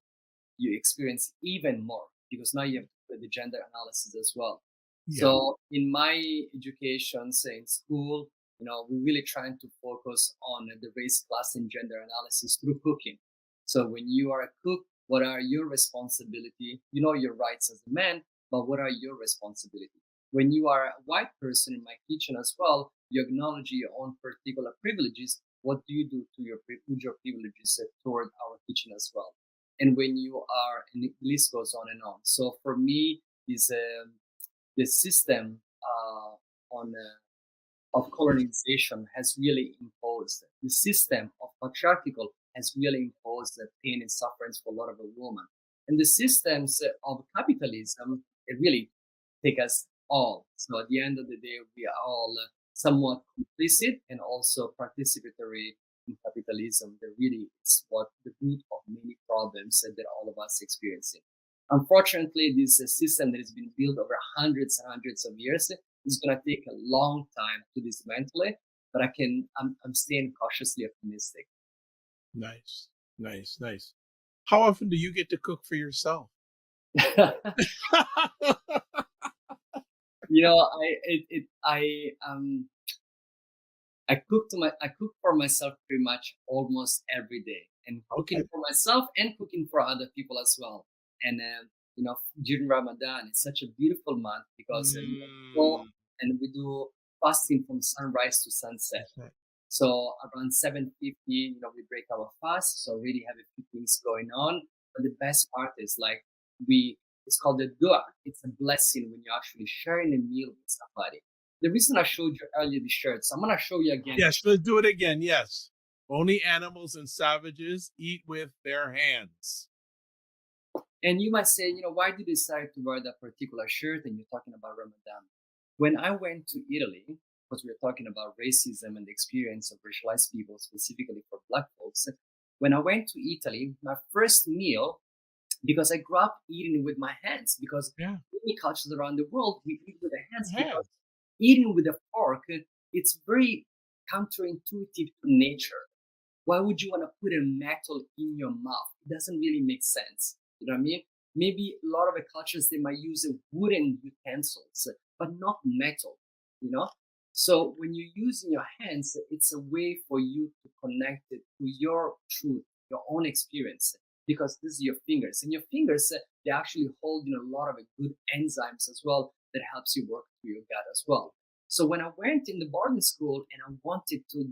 you experience even more because now you have to put the gender analysis as well. Yeah. So in my education, say in school, we're really trying to focus on the race, class, and gender analysis through cooking. So when you are a cook, what are your responsibility? You know your rights as a man, but what are your responsibility? When you are a white person in my kitchen as well, you acknowledge your own particular privileges. What do you do to with your privileges toward our kitchen as well? And when you are, and the list goes on and on. So for me, this the system on of colonization has really imposed the system of patriarchal has really imposed the pain and sufferings for a lot of a woman, and the systems of capitalism it really take us all. So at the end of the day, we are all somewhat complicit and also participatory in capitalism. That really is what the root of many problems that all of us experiencing. Unfortunately, this system that has been built over hundreds and hundreds of years is going to take a long time to dismantle it, but I'm staying cautiously optimistic. Nice. How often do you get to cook for yourself? I cook for myself pretty much almost every day, and cooking for myself and cooking for other people as well. And during Ramadan, it's such a beautiful month because and we do fasting from sunrise to sunset. So around 7:50, we break our fast. So really have a few things going on. But the best part is it's called the dua. It's a blessing when you're actually sharing a meal with somebody. The reason I showed you earlier the shirts, I'm gonna show you again. Yes, let's do it again. Yes. Only animals and savages eat with their hands. And you might say, why did you decide to wear that particular shirt? And you're talking about Ramadan. When I went to Italy, because we were talking about racism and the experience of racialized people, specifically for Black folks. When I went to Italy, my first meal, because I grew up eating with my hands, because many cultures around the world, we eat with our hands. Because eating with a fork, it's very counterintuitive to nature. Why would you want to put a metal in your mouth? It doesn't really make sense. You know what I mean? Maybe a lot of the cultures, they might use wooden utensils, but not metal, So when you're using your hands, it's a way for you to connect it to your truth, your own experience, because this is your fingers. And your fingers, they actually hold a lot of good enzymes as well that helps you work through your gut as well. So when I went in the boarding school and I wanted to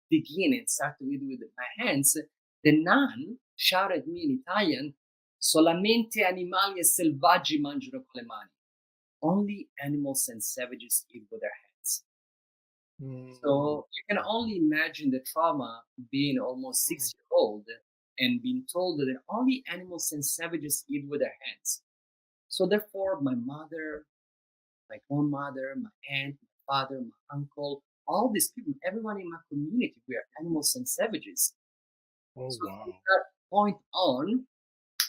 dig in and start to eat with my hands, the nun shouted at me in Italian, solamente animali e selvaggi mangiano con le mani. Only animals and savages eat with their hands. So you can only imagine the trauma being almost 6-year-old and being told that only animals and savages eat with their hands. So therefore, my mother, my grandmother, my aunt, my father, my uncle, all these people, everyone in my community, we are animals and savages. Oh, so wow. from that point on,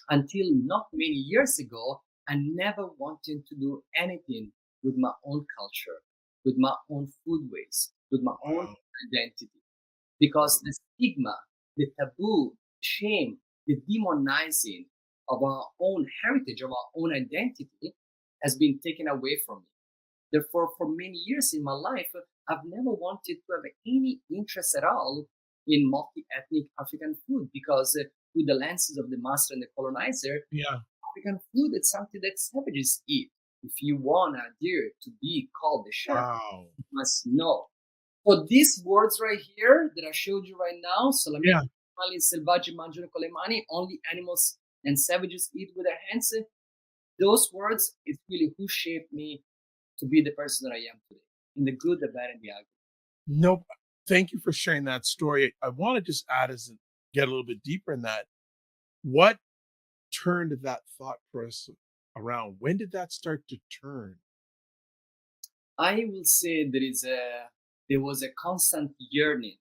until not many years ago, I never wanted to do anything with my own culture, with my own food ways, with my own identity. Because the stigma, the taboo, shame, the demonizing of our own heritage, of our own identity has been taken away from me. Therefore, for many years in my life, I've never wanted to have any interest at all in multi-ethnic African food because through the lenses of the master and the colonizer, African food is something that savages eat. If you want a deer to be called the chef, you must know. So these words right here that I showed you right now, solamente animali selvaggi mangiano con le mani, only animals and savages eat with their hands. Those words, it's really who shaped me to be the person that I am today, in the good, the bad, and the ugly. Nope. Thank you for sharing that story. I want to just get a little bit deeper in that. What turned that thought process around? When did that start to turn? I will say there was a constant yearning,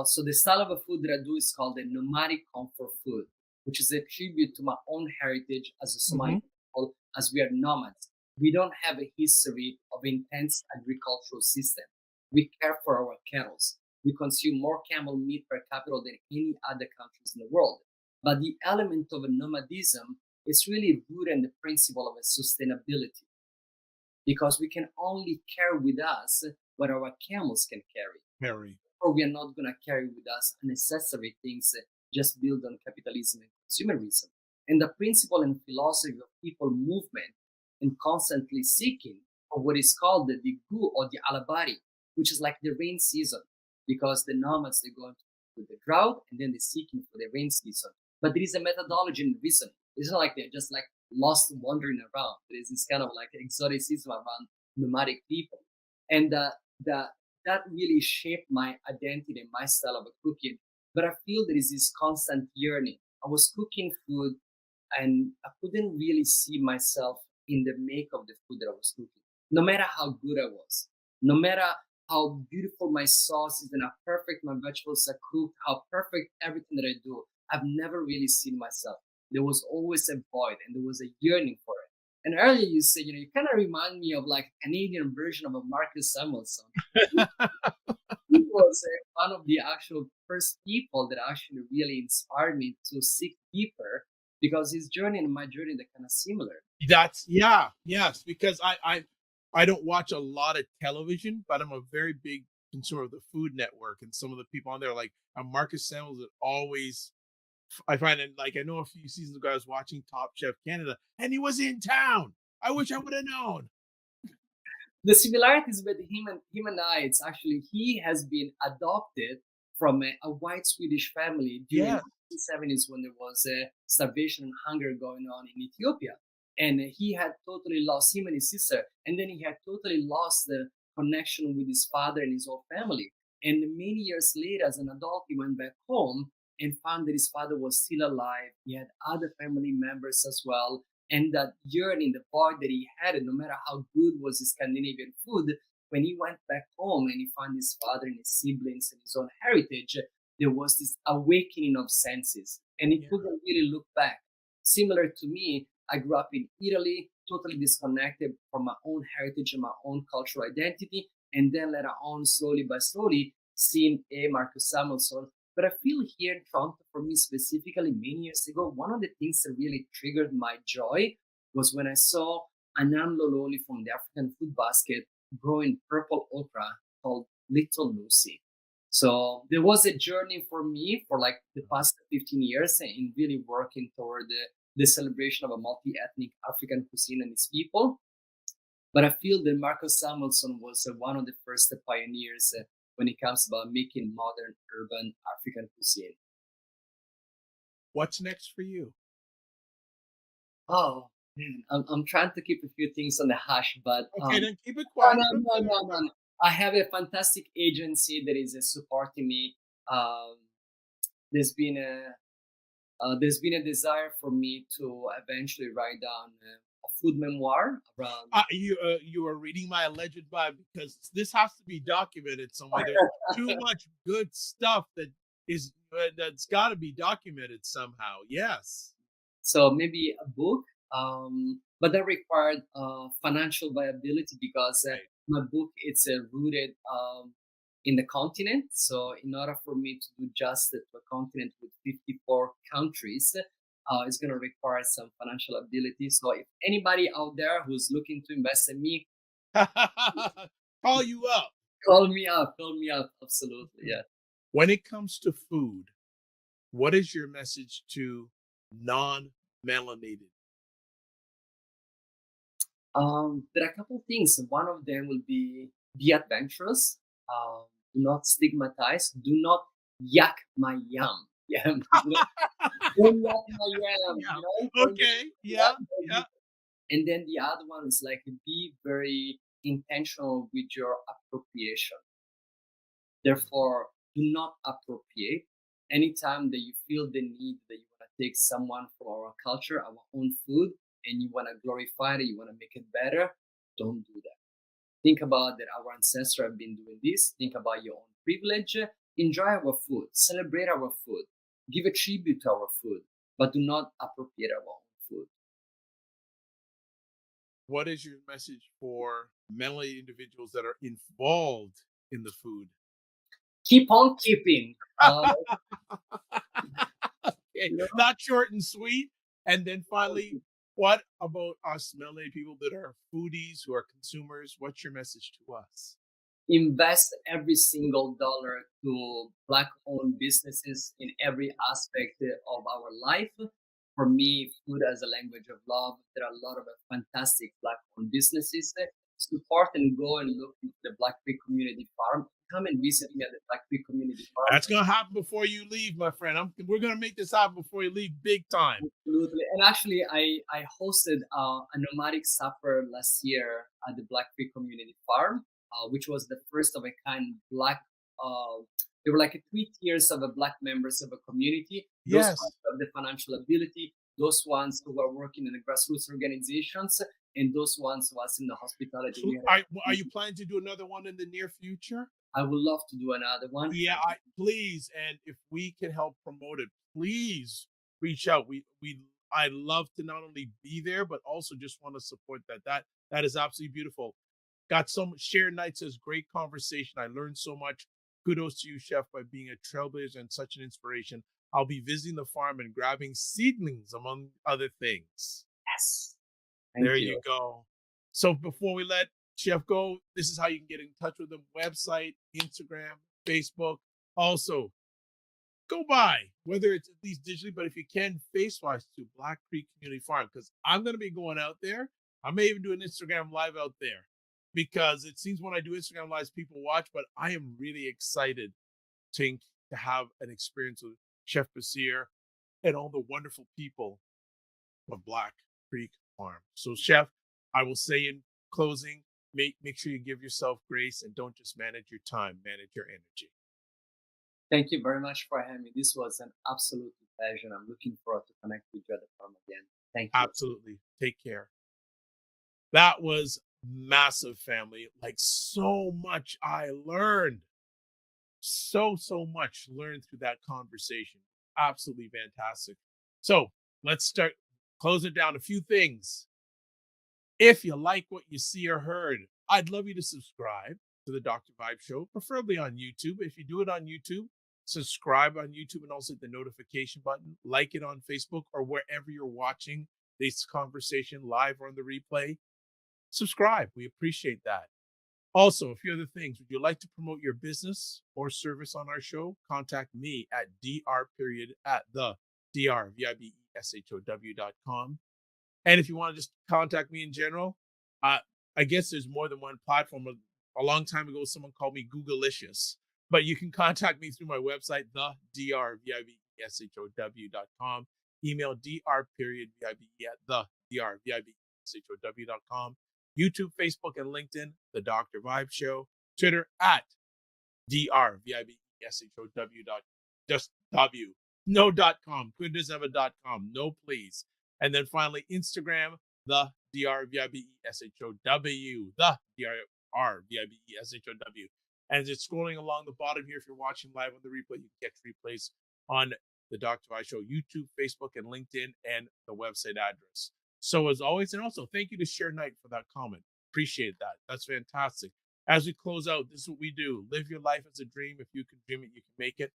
So the style of a food that I do is called the nomadic comfort food, which is a tribute to my own heritage as a Somali people, as we are nomads. We don't have a history of intense agricultural system. We care for our cattle. We consume more camel meat per capita than any other countries in the world. But the element of a nomadism is really rooted in the principle of a sustainability, because we can only carry with us what our camels can carry, Harry. or we are not going to carry with us unnecessary things just built on capitalism and consumerism. And the principle and philosophy of people movement and constantly seeking for what is called the gu or the alabari, which is like the rain season, because the nomads they go into the drought and then they're seeking for the rain season. But there is a methodology and reason. It's not like they're just like lost wandering around. There is this kind of like exoticism around nomadic people, and the that really shaped my identity and my style of cooking. But I feel there is this constant yearning. I was cooking food and I couldn't really see myself in the make of the food that I was cooking. No matter how good I was, no matter how beautiful my sauce is and how perfect my vegetables are cooked, how perfect everything that I do, I've never really seen myself. There was always a void and there was a yearning for it. And earlier you said, you kind of remind me of like an Canadian version of a Marcus Samuelson. He was one of the actual first people that actually really inspired me to seek deeper, because his journey and my journey they're kind of similar. Yes, because I don't watch a lot of television, but I'm a very big consumer of the Food Network, and some of the people on there, like Marcus Samuels, that always I find it like I know a few seasons ago I was watching Top Chef Canada, and he was in town. I wish I would have known. The similarities with him and I, it's actually he has been adopted from a white Swedish family during Yeah, the 1970s when there was a starvation and hunger going on in Ethiopia. And he had totally lost him and his sister, and then he had totally lost the connection with his father and his whole family. And many years later, as an adult, he went back home and found that his father was still alive. He had other family members as well, and that yearning, the void that he had, and no matter how good was his Scandinavian food, when he went back home and he found his father and his siblings and his own heritage, there was this awakening of senses, and he yeah, couldn't really look back. Similar to me, I grew up in Italy, totally disconnected from my own heritage and my own cultural identity, and then later on, slowly by slowly, seeing a Marcus Samuelsson. But I feel here in Toronto, for me specifically, many years ago, one of the things that really triggered my joy was when I saw Anam Lololi from the African Food Basket growing purple okra called Little Lucy. So there was a journey for me for like the past 15 years in really working toward the celebration of a multi-ethnic African cuisine and its people. But I feel that Marcus Samuelsson was one of the first pioneers when it comes about making modern urban African cuisine. what's next for you? Oh man, I'm trying to keep a few things on the hush, but Okay, then keep it no, quiet. no, no, no, no, no. I have a fantastic agency that is supporting me. Um, there's been a desire for me to eventually write down a food memoir around. You are reading my alleged vibe, because this has to be documented some way. There's too much good stuff that's got to be documented somehow. Yes. So maybe a book, but that required financial viability, because Right. my book it's rooted in the continent. So in order for me to do justice to a continent with 54 countries, it's going to require some financial ability. So if anybody out there who's looking to invest in me, Call you up. call me up. Call me up. Absolutely, yeah. When it comes to food, what is your message to non-melanated? There are a couple of things. One of them will be adventurous. Do not stigmatize. Do not yak my yam. Yeah, don't yak my yam. Yeah. Don't Okay. yak Yeah. my Yeah. yam. And then the other one is like be very intentional with your appropriation. Therefore, do not appropriate. Anytime that you feel the need that you want to take someone from our culture, our own food, and you want to glorify it, you want to make it better, don't do that. Think about that our ancestors have been doing this. Think about your own privilege. Enjoy our food. Celebrate our food. Give a tribute to our food, but do not appropriate our own food. What is your message for melanated individuals that are involved in the food? keep on keeping. Okay, not short and sweet. And then finally, what about us Malay people that are foodies, who are consumers? What's your message to us? Invest every single dollar to Black-owned businesses in every aspect of our life. For me, food as a language of love. There are a lot of fantastic Black-owned businesses. Support and go and look at the Black Creek Community Farm. Come and visit me at the Black Creek Community Farm. That's gonna happen before you leave, my friend. We're gonna make this happen before you leave, big time. Absolutely. And actually, I hosted a nomadic supper last year at the Black Creek Community Farm, which was the first of a kind Black. There were like 3 tiers of a Black members of a community. Those Yes. ones who have the financial ability, those ones who are working in the grassroots organizations, and those ones who are in the hospitality. Are you planning to do another one in the near future? I would love to do another one. Yeah, please. And if we can help promote it, please reach out. I love to not only be there, but also just want to support that. That is absolutely beautiful. Got so much shared nights as great conversation. I learned so much. Kudos to you, Chef, by being a trailblazer and such an inspiration. I'll be visiting the farm and grabbing seedlings, among other things. Yes. There you go. So before we let Chef go, this is how you can get in touch with them: website, Instagram, Facebook. Also, go by, whether it's at least digitally, but if you can, face-wise, to Black Creek Community Farm, because I'm going to be going out there. I may even do an Instagram live out there, because it seems when I do Instagram lives, people watch, but I am really excited to have an experience with Chef Bashir and all the wonderful people of Black Creek Farm. So, Chef, I will say in closing, make sure you give yourself grace and don't just manage your time, manage your energy. Thank you very much for having me. This was an absolute pleasure. I'm looking forward to connect with you at the farm again. Thank you. Absolutely. Take care. That was massive, family. Like, so much I learned. So much learned through that conversation. Absolutely fantastic. So let's start closing down. A few things. If you like what you see or heard, I'd love you to subscribe to the Dr. Vibe Show, preferably on YouTube. If you do it on YouTube, subscribe on YouTube and also hit the notification button. Like it on Facebook or wherever you're watching this conversation, live or on the replay. Subscribe. We appreciate that. Also, a few other things. Would you like to promote your business or service on our show? Contact me at dr@drvibeshow.com. And if you want to just contact me in general, I guess there's more than one platform. A long time ago, someone called me Googleicious, but you can contact me through my website, thedrvibeshow.com. Email dr.vibe@thedrvibeshow.com. YouTube, Facebook, and LinkedIn, The Dr. Vibe Show. Twitter @drvibeshow. Just W. No .com. Twitter doesn't have a .com. No, please. And then finally, Instagram, The DRVIBESHOW. The DRVIBESHOW. And it's scrolling along the bottom here. If you're watching live on the replay, you can get replays on The Dr. Vibe Show, YouTube, Facebook, and LinkedIn, and the website address. So as always, and also thank you to Share Knight for that comment. Appreciate that. That's fantastic. As we close out, this is what we do. Live your life as a dream. If you can dream it, you can make it.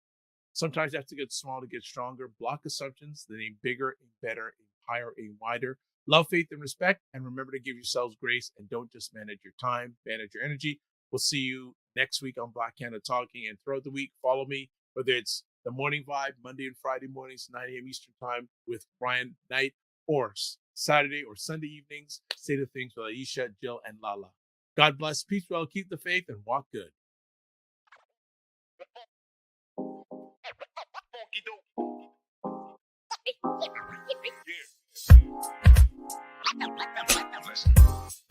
Sometimes you have to get small to get stronger. Block assumptions, then aim bigger, aim better, aim higher, aim wider. Love, faith, and respect. And remember to give yourselves grace and don't just manage your time, manage your energy. We'll see you next week on Black Canada Talking. And throughout the week, follow me, whether it's the Morning Vibe, Monday and Friday mornings, 9 a.m. Eastern Time with Brian Knight, or Saturday or Sunday evenings, State of Things with Aisha, Jill, and Lala. God bless, peace, well, keep the faith, and walk good. Yeah.